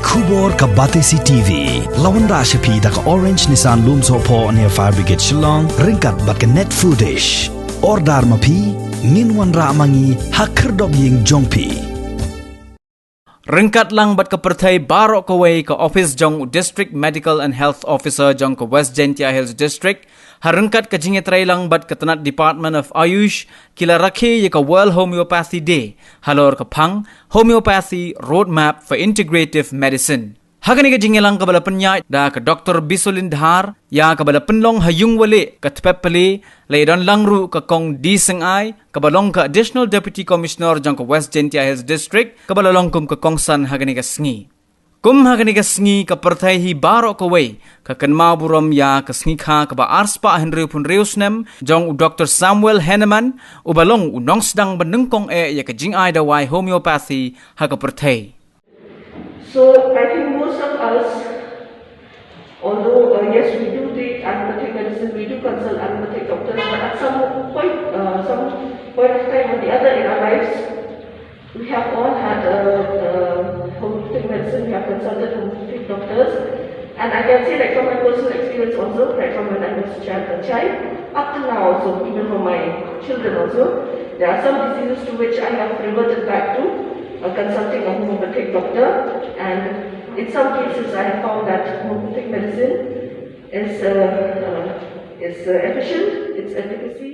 Kubor ka Batesi TV. Lawan Rashapi da ka Orange Nissan Lumso po near Fire Brigade Shillong. Ringkat bat ka net foodish. Ordar mapi. Minwan ra mangi hakerdog ying jongpi. Ringkat lang bat ka pertai barok kawai ka office jong District Medical and Health Officer jong ka West Jaiñtia Hills District. Harengkat ka jingetray lang bat ka tanat Department of Ayush kila Rakhe ka World Homeopathy Day. Halor ka pang Homeopathy Roadmap for Integrative Medicine. Hagani ka jingelang kabala penya da ka Dr. Bisolindhar ya kabala penlong hayung wale ka tepepali laidon langru ka kong disengay kabalong ka Additional Deputy Commissioner jang ka West Jaiñtia Hills District kabala longkum ka kongsan hagani ka sngi. Kum hagani ka sngi ka pertai hi baro ka way ka kanma buram ya ka sngi kha ka ba arspa Henry pun reusnem jong Dr. Samuel Henneman ubalong unong sedang benengkong ya ka jingay da wai homeopathy ha ka pertai. So I think most of us, although yes, we do take allopathic medicine, we do consult allopathic doctors, but at some point of time or the other in our lives, we have all had homeopathic medicine, we have consulted homeopathic doctors, and I can say like from my personal experience also, right from when I was a child, up to now also, even from my children also, there are some diseases to which I have reverted back to. Consulting a homeopathic doctor, and in some cases I have found that homeopathic medicine is efficient, its efficacy